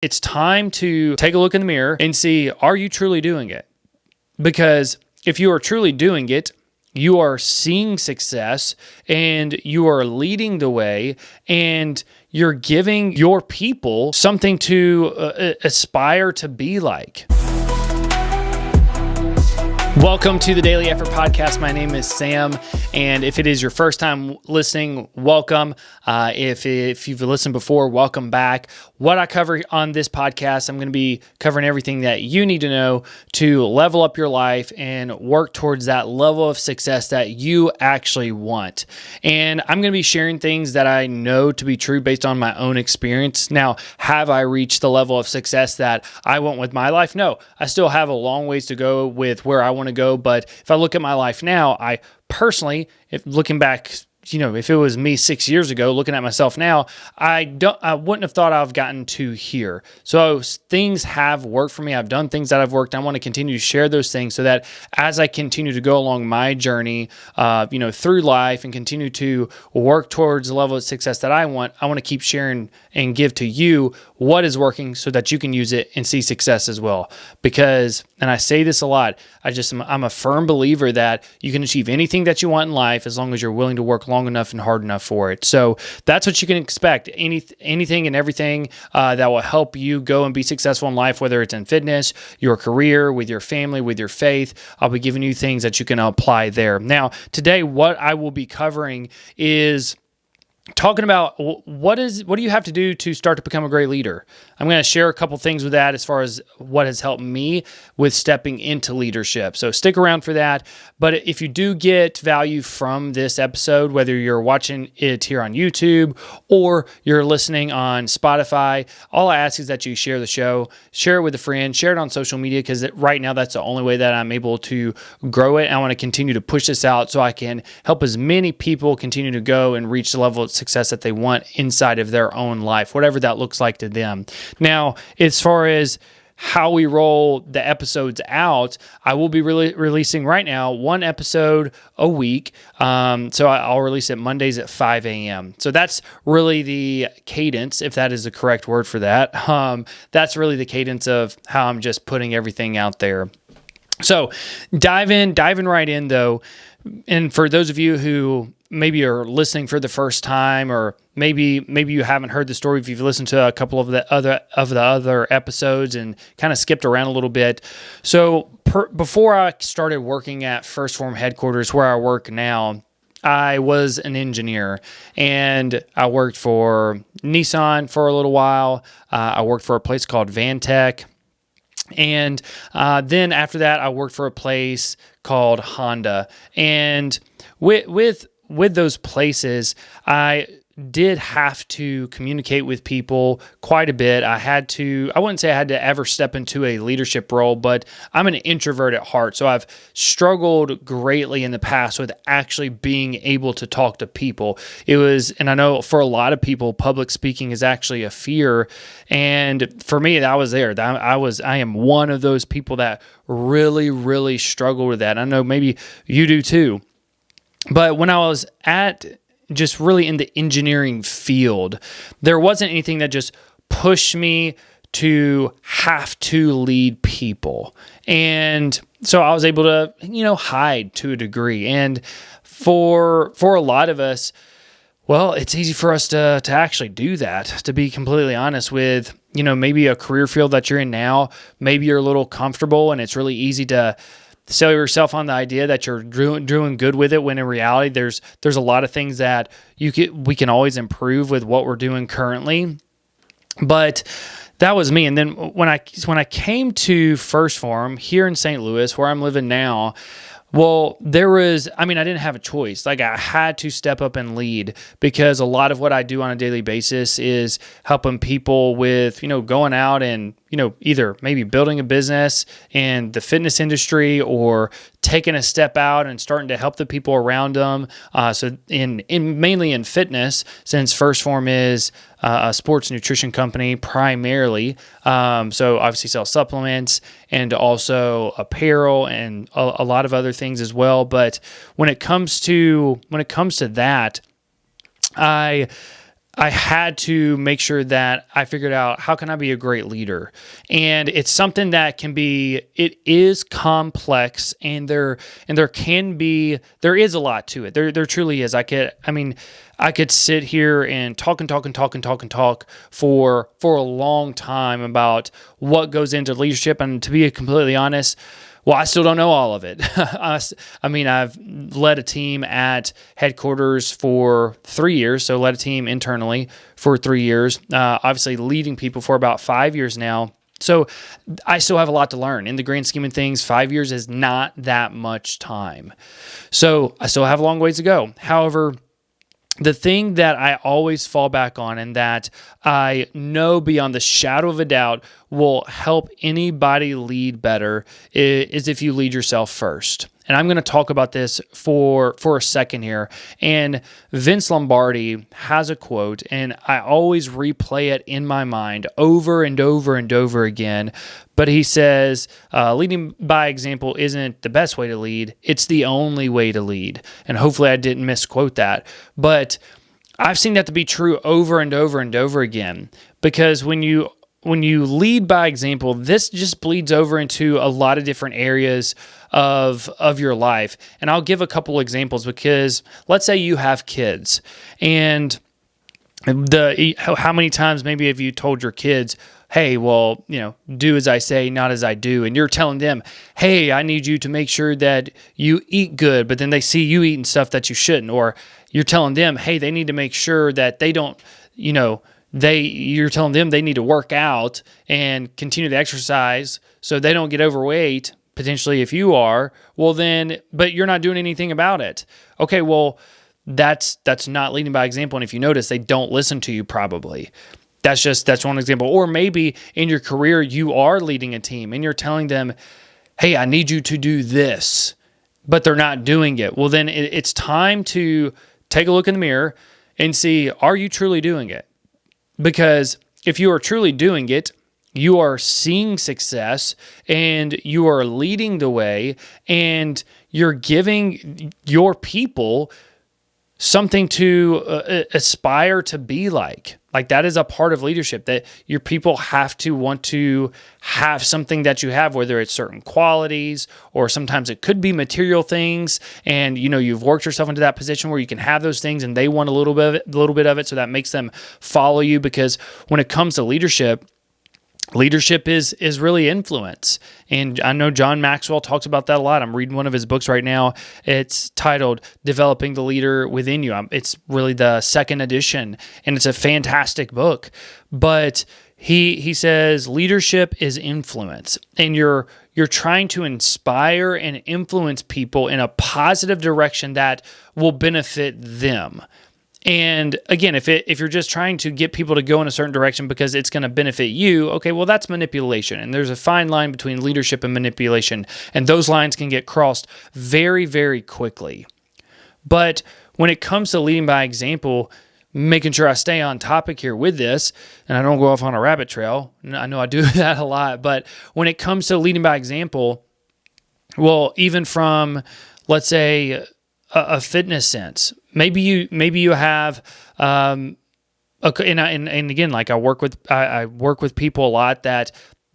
It's time to take a look in the mirror and see, are you truly doing it? Because if you are truly doing it, you are seeing success and you are leading the way and you're giving your people something to aspire to be like. Welcome to the Daily Effort Podcast. My name is Sam, and if it is your first time listening, welcome. If you've listened before, welcome back. What I cover on this podcast, I'm going to be covering everything that you need to know to level up your life and work towards that level of success that you actually want. And I'm going to be sharing things that I know to be true based on my own experience. Now, have I reached the level of success that I want with my life? No, I still have a long ways to go with where I want to go. But if I look at my life now, I personally, if looking back, if it was me 6 years ago, looking at myself now, I wouldn't have thought I've gotten to here. So things have worked for me. I've done things that have worked. I want to continue to share those things so that as I continue to go along my journey, through life and continue to work towards the level of success that I want to keep sharing and give to you what is working so that you can use it and see success as well. Because, and I say this a lot, I'm a firm believer that you can achieve anything that you want in life as long as you're willing to work long enough and hard enough for it. So that's what you can expect. Anything and everything that will help you go and be successful in life, whether it's in fitness, your career, with your family, with your faith. I'll be giving you things that you can apply there. Now, today, what I will be covering is talking about what do you have to do to start to become a great leader. I'm going to share a couple things with that as far as what has helped me with stepping into leadership. So stick around for that. But if you do get value from this episode, whether you're watching it here on YouTube or you're listening on Spotify, all I ask is that you share the show, share it with a friend, share it on social media, because right now that's the only way that I'm able to grow it. I want to continue to push this out so I can help as many people continue to go and reach the level of success that they want inside of their own life, whatever that looks like to them. Now, as far as how we roll the episodes out, I will be releasing right now one episode a week. So I'll release it Mondays at 5 a.m. So that's really the cadence, if that is the correct word for that. That's really the cadence of how I'm just putting everything out there. So diving right in though. And for those of you who maybe are listening for the first time, or maybe you haven't heard the story, if you've listened to a couple of the other episodes and kind of skipped around a little bit. So before I started working at First Form headquarters, where I work now, I was an engineer, and I worked for Nissan for a little while. I worked for a place called Vantech. And then after that, I worked for a place called Honda. And with those places, I did have to communicate with people quite a bit. I wouldn't say I had to ever step into a leadership role, but I'm an introvert at heart. So I've struggled greatly in the past with actually being able to talk to people. And I know for a lot of people, public speaking is actually a fear. And for me, I was there. I am one of those people that really, really struggle with that. I know maybe you do too. But when I was just really in the engineering field, there wasn't anything that just pushed me to have to lead people. And so I was able to, hide to a degree. And for a lot of us, well, it's easy for us to actually do that, to be completely honest with, maybe a career field that you're in now. Maybe you're a little comfortable and it's really easy to sell yourself on the idea that you're doing good with it, when in reality there's a lot of things that we can always improve with what we're doing currently. But that was me. And then when I came to First Form here in St. Louis, where I'm living now, well, I didn't have a choice. Like, I had to step up and lead, because a lot of what I do on a daily basis is helping people with, going out and, either maybe building a business in the fitness industry, or taking a step out and starting to help the people around them. So mainly in fitness, since First Form is a sports nutrition company primarily. So obviously sell supplements and also apparel and a lot of other things as well. But when it comes to that, I I had to make sure that I figured out how can I be a great leader. And it's something that it is complex, and there is a lot to it. There truly is. I could sit here and talk for a long time about what goes into leadership. And to be completely honest, well, I still don't know all of it. I've led a team at headquarters for 3 years, so led a team internally for 3 years, obviously leading people for about 5 years now. So I still have a lot to learn. In the grand scheme of things, 5 years is not that much time. So I still have a long ways to go. However, the thing that I always fall back on, and that I know beyond the shadow of a doubt will help anybody lead better, is if you lead yourself first. And I'm going to talk about this for a second here. And Vince Lombardi has a quote, and I always replay it in my mind over and over and over again. But he says, leading by example isn't the best way to lead. It's the only way to lead. And hopefully I didn't misquote that. But I've seen that to be true over and over and over again. Because when you lead by example, this just bleeds over into a lot of different areas of your life. And I'll give a couple examples, because let's say you have kids, and how many times maybe have you told your kids, hey, well, do as I say, not as I do. And you're telling them, hey, I need you to make sure that you eat good, but then they see you eating stuff that you shouldn't. Or you're telling them, hey, they need to make sure that they don't, you're telling them they need to work out and continue to exercise so they don't get overweight, potentially if you are, well then, but you're not doing anything about it. Okay, well, that's not leading by example. And if you notice, they don't listen to you probably. That's one example. Or maybe in your career, you are leading a team and you're telling them, hey, I need you to do this, but they're not doing it. Well, then it's time to take a look in the mirror and see, are you truly doing it? Because if you are truly doing it, you are seeing success and you are leading the way and you're giving your people something to aspire to be like. Like, that is a part of leadership, that your people have to want to have something that you have, whether it's certain qualities or sometimes it could be material things. And, you've worked yourself into that position where you can have those things and they want a little bit of it. So that makes them follow you, because when it comes to leadership is really influence. And I know John Maxwell talks about that a lot. I'm reading one of his books right now. It's titled Developing the Leader Within You. It's really the second edition, and it's a fantastic book. But he says leadership is influence, and you're trying to inspire and influence people in a positive direction that will benefit them. And again, if you're just trying to get people to go in a certain direction because it's going to benefit you, okay, well, that's manipulation. And there's a fine line between leadership and manipulation, and those lines can get crossed very, very quickly. But when it comes to leading by example, making sure I stay on topic here with this, and I don't go off on a rabbit trail. I know I do that a lot, but when it comes to leading by example, well, even from, let's say, a fitness sense, maybe you have, and again, like I work with people a lot that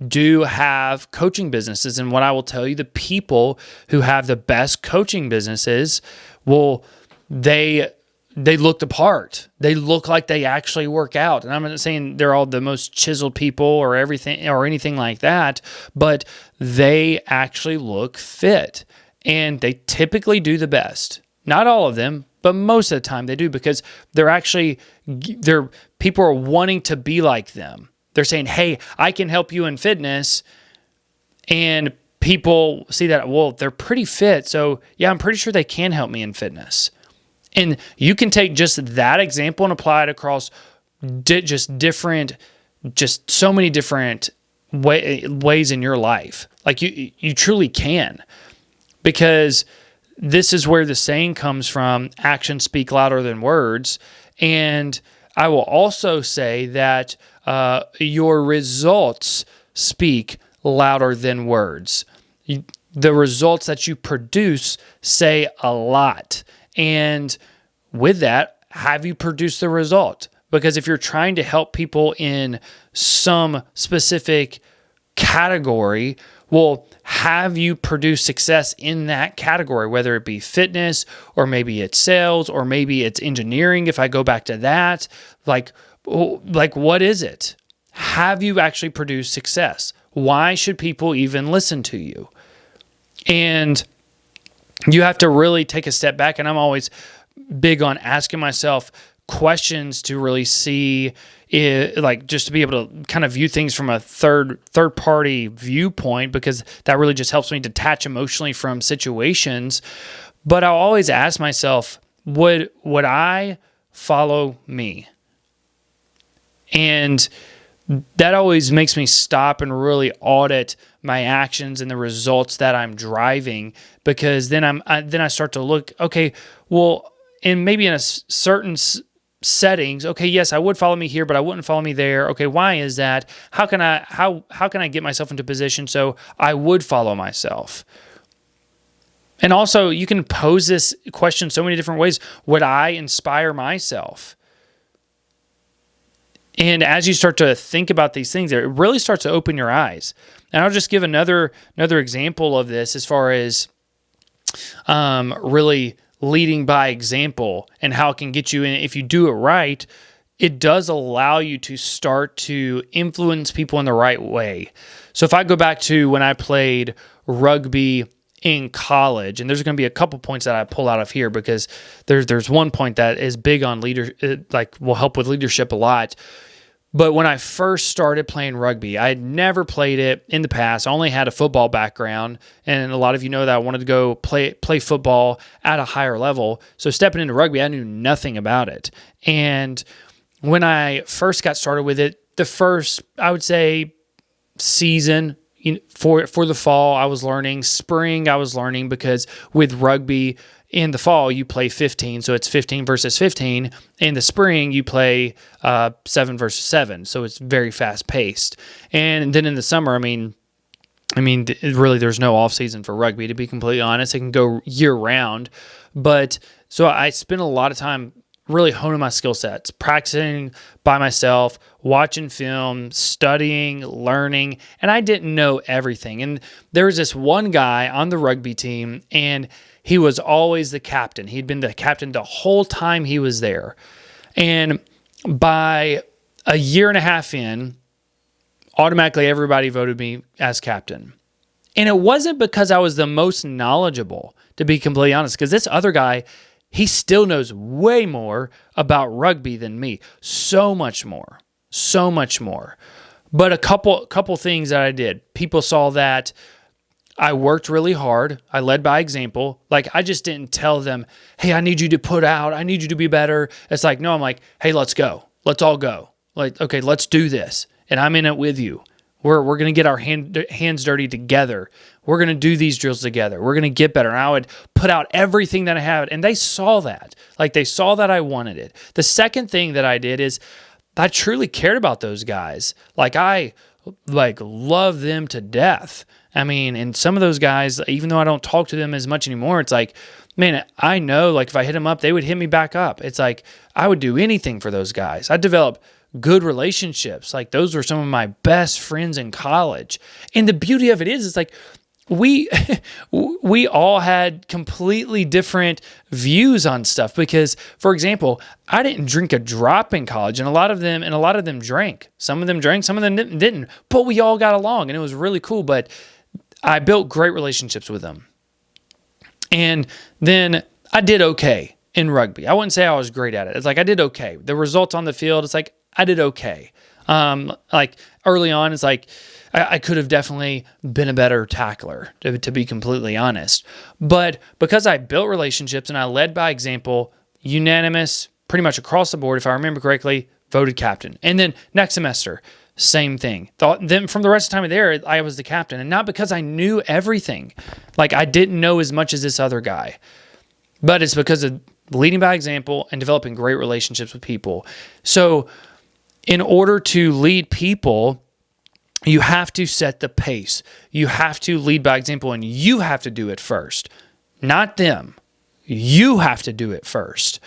do have coaching businesses, and what I will tell you, the people who have the best coaching businesses, well, they look the part. They look like they actually work out. And I'm not saying they're all the most chiseled people or everything or anything like that, but they actually look fit, and they typically do the best. Not all of them, but most of the time they do, because people are wanting to be like them. They're saying, hey, I can help you in fitness. And people see that, well, they're pretty fit. So yeah, I'm pretty sure they can help me in fitness. And you can take just that example and apply it across just so many different ways in your life. Like you truly can, because this is where the saying comes from, actions speak louder than words. And I will also say that your results speak louder than words. The results that you produce say a lot. And with that, have you produced the result? Because if you're trying to help people in some specific category, well, have you produce success in that category, whether it be fitness or maybe it's sales or maybe it's engineering. If I go back to that, like what is it? Have you actually produced success? Why should people even listen to you? And you have to really take a step back. And I'm always big on asking myself questions to really see it, like just to be able to kind of view things from a third party viewpoint, because that really just helps me detach emotionally from situations. But I'll always ask myself, would I follow me? And that always makes me stop and really audit my actions and the results that I'm driving, because then I start to look, okay, well, and maybe in a certain settings, okay, yes, I would follow me here, but I wouldn't follow me there. Okay, why is that? How can I get myself into position so I would follow myself? And also, you can pose this question so many different ways. Would I inspire myself? And as you start to think about these things, it really starts to open your eyes. And I'll just give another example of this as far as really leading by example and how it can get you in. If you do it right, it does allow you to start to influence people in the right way. So if I go back to when I played rugby in college, and there's going to be a couple points that I pull out of here, because there's one point that is big on like will help with leadership a lot. But when I first started playing rugby, I had never played it in the past. I only had a football background, and a lot of you know that I wanted to go play football at a higher level. So stepping into rugby, I knew nothing about it. And when I first got started with it, the first, I would say, season, for the fall, I was learning. Spring, I was learning, because with rugby in the fall, you play 15, so it's 15 versus 15. In the spring, you play 7 versus 7, so it's very fast-paced. And then in the summer, I mean, really, there's no off-season for rugby, to be completely honest. It can go year-round. But so I spent a lot of time really honing my skill sets, practicing by myself, watching film, studying, learning, and I didn't know everything. And there was this one guy on the rugby team, and he was always the captain. He'd been the captain the whole time he was there. And by a year and a half in, automatically everybody voted me as captain. And it wasn't because I was the most knowledgeable, to be completely honest, because this other guy, he still knows way more about rugby than me. So much more. But a couple things that I did. People saw that I worked really hard. I led by example. Like, I just didn't tell them, hey, I need you to put out. I need you to be better. It's like, no, I'm like, hey, let's go. Let's all go. Like, okay, let's do this. And I'm in it with you. We're going to get our hands dirty together. We're going to do these drills together. We're going to get better. And I would put out everything that I had. And they saw that. Like, they saw that I wanted it. The second thing that I did is I truly cared about those guys. Like, I love them to death. I mean, and some of those guys, even though I don't talk to them as much anymore, it's like, man, I know, like, if I hit them up, they would hit me back up. It's like, I would do anything for those guys. I developed good relationships. Like, those were some of my best friends in college. And the beauty of it is, it's like, we all had completely different views on stuff, because, for example, I didn't drink a drop in college, and a lot of them drank. Some of them drank, some of them didn't, but we all got along, and it was really cool. But I built great relationships with them. And then I did okay in rugby. I wouldn't say I was great at it. It's like, I did okay. The results on the field, it's like, I did okay. Like, early on, it's like, I could have definitely been a better tackler, to be completely honest. But because I built relationships and I led by example, unanimous, pretty much across the board, if I remember correctly, voted captain. And then next semester, same thing. Then from the rest of the time there, I was the captain. And not because I knew everything. Like, I didn't know as much as this other guy. But it's because of leading by example and developing great relationships with people. So in order to lead people, you have to set the pace. You have to lead by example, and you have to do it first. Not them. You have to do it first.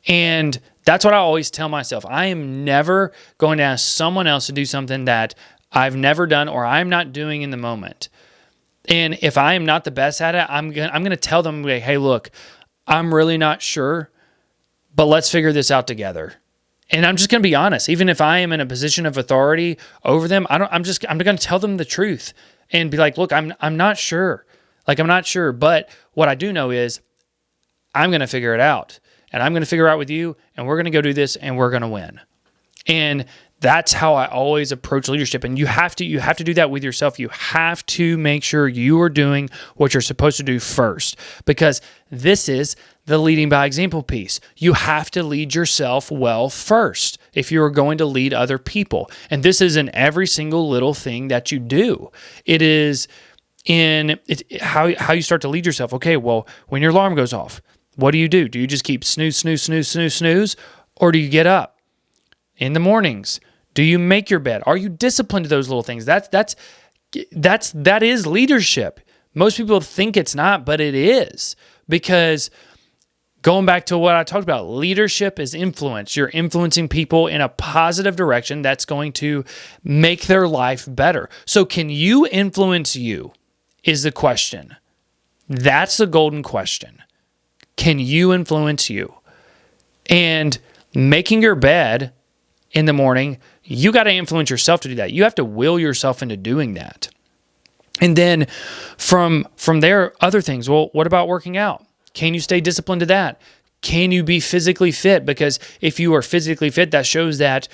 And that's what I always tell myself. I am never going to ask someone else to do something that I've never done or I'm not doing in the moment. And if I am not the best at it, I'm gonna tell them, hey, look, I'm really not sure, but let's figure this out together. And I'm just gonna be honest. Even if I am in a position of authority over them, I'm gonna tell them the truth and be like, look, I'm not sure. I'm not sure, but what I do know is I'm gonna figure it out. And I'm going to figure out with you, and we're going to go do this, and we're going to win. And that's how I always approach leadership. And you have to do that with yourself. You have to make sure you are doing what you're supposed to do first, because this is the leading by example piece. You have to lead yourself well first if you are going to lead other people. And this is in every single little thing that you do. It is in how you start to lead yourself. Okay, well, when your alarm goes off, what do? Do you just keep snooze, snooze, snooze, snooze, snooze? Or do you get up? In the mornings, do you make your bed? Are you disciplined to those little things? That is leadership. Most people think it's not, but it is. Because going back to what I talked about, leadership is influence. You're influencing people in a positive direction that's going to make their life better. So can you influence you is the question. That's the golden question. Can you influence you? And making your bed in the morning, you got to influence yourself to do that. You have to will yourself into doing that. And then from there, other things. Well, what about working out? Can you stay disciplined to that? Can you be physically fit? Because if you are physically fit, that shows that,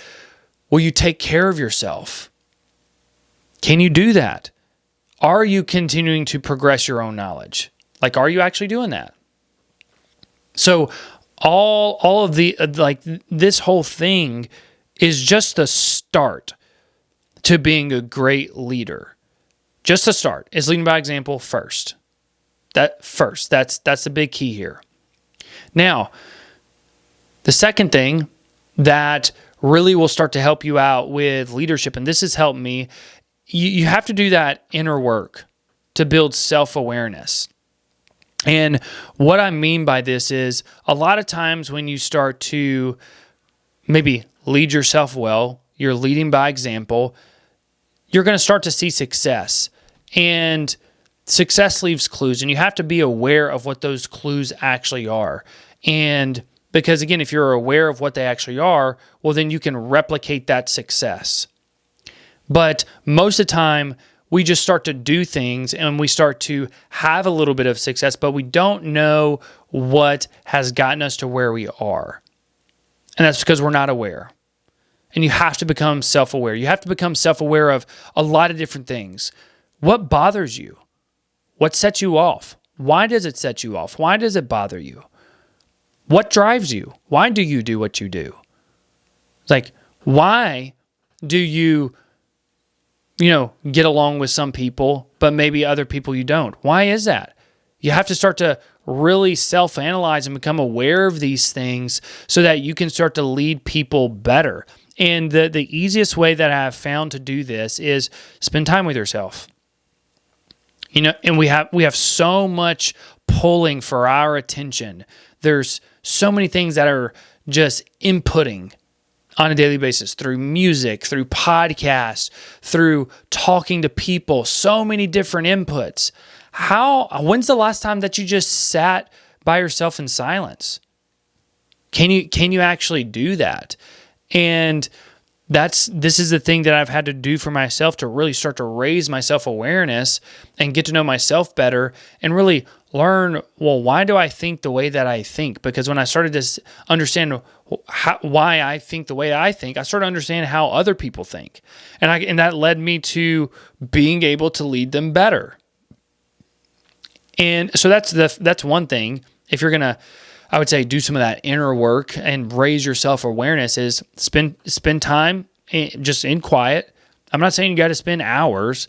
will you take care of yourself? Can you do that? Are you continuing to progress your own knowledge? Are you actually doing that? So all of the, this whole thing is just the start to being a great leader. Just the start is leading by example first. That's the big key here. Now, the second thing that really will start to help you out with leadership, and this has helped me, you have to do that inner work to build self-awareness. And what I mean by this is a lot of times when you start to maybe lead yourself well, you're leading by example, you're going to start to see success. And success leaves clues, and you have to be aware of what those clues actually are. And because, again, if you're aware of what they actually are, well, then you can replicate that success. But most of the time, we just start to do things and we start to have a little bit of success, but we don't know what has gotten us to where we are. And that's because we're not aware. And you have to become self-aware. You have to become self-aware of a lot of different things. What bothers you? What sets you off? Why does it set you off? Why does it bother you? What drives you? Why do you do what you do? Why do you get along with some people, but maybe other people you don't? Why is that? You have to start to really self-analyze and become aware of these things so that you can start to lead people better. And the easiest way that I have found to do this is spend time with yourself. And we have so much pulling for our attention. There's so many things that are just inputting on a daily basis through music, through podcasts, through talking to people, so many different inputs. When's the last time that you just sat by yourself in silence? Can you actually do that? And this is the thing that I've had to do for myself to really start to raise my self-awareness and get to know myself better and really learn, well, why do I think the way that I think? Because when I started to understand why I think the way I think, I started to understand how other people think. And that led me to being able to lead them better. And so that's one thing. If you're going to, I would say, do some of that inner work and raise your self-awareness, is spend time just in quiet. I'm not saying you got to spend hours.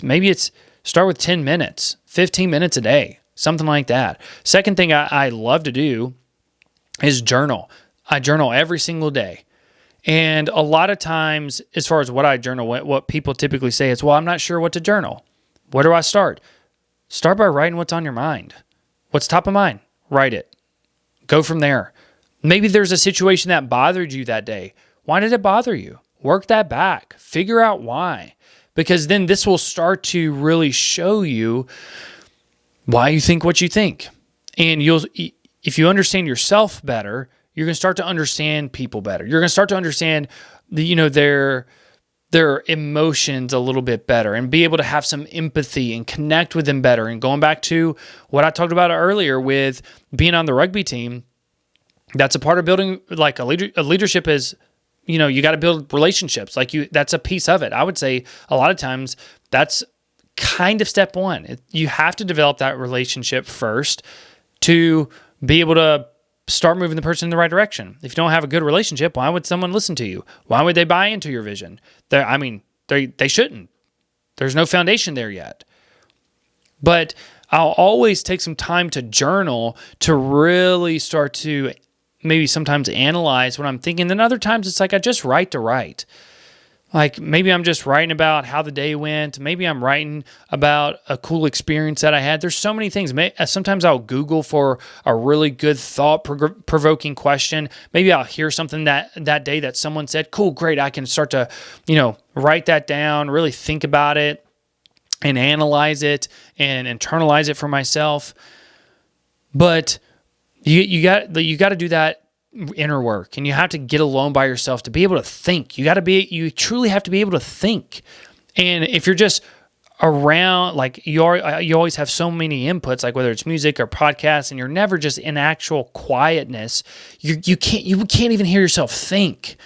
Maybe it's start with 10 minutes, 15 minutes a day, something like that. Second thing I love to do is journal. I journal every single day. And a lot of times, as far as what I journal, what people typically say is, well, I'm not sure what to journal. Where do I start? Start by writing what's on your mind. What's top of mind? Write it. Go from there. Maybe there's a situation that bothered you that day. Why did it bother you? Work that back. Figure out why. Because then this will start to really show you why you think what you think. And if you understand yourself better, you're going to start to understand people better. You're going to start to understand their emotions a little bit better and be able to have some empathy and connect with them better. And going back to what I talked about earlier with being on the rugby team, that's a part of building like a leadership is, you got to build relationships. That's a piece of it. I would say a lot of times that's kind of step one. You have to develop that relationship first to be able to start moving the person in the right direction. If you don't have a good relationship, why would someone listen to you? Why would they buy into your vision? They shouldn't. There's no foundation there yet. But I'll always take some time to journal to really start to maybe sometimes analyze what I'm thinking. Then other times it's like I just write to write. Like maybe I'm just writing about how the day went. Maybe I'm writing about a cool experience that I had. There's so many things. Sometimes I'll Google for a really good thought-provoking question. Maybe I'll hear something that day that someone said, cool, great. I can start to, write that down, really think about it and analyze it and internalize it for myself. But you got to do that inner work, and you have to get alone by yourself to be able to think. You truly have to be able to think. And if you're just around, like you always have so many inputs, like whether it's music or podcasts, and you're never just in actual quietness, you can't even hear yourself think.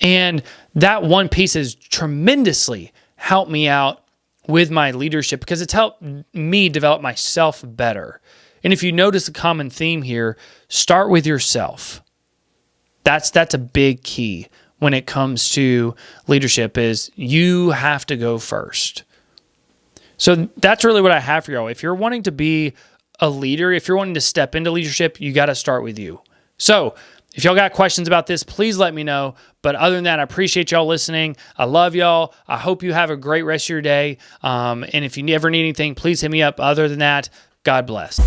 And that one piece has tremendously helped me out with my leadership because it's helped me develop myself better. And if you notice a common theme here, start with yourself. That's a big key when it comes to leadership is you have to go first. So that's really what I have for y'all. If you're wanting to be a leader, if you're wanting to step into leadership, you got to start with you. So if y'all got questions about this, please let me know. But other than that, I appreciate y'all listening. I love y'all. I hope you have a great rest of your day. And if you ever need anything, please hit me up. Other than that, God bless.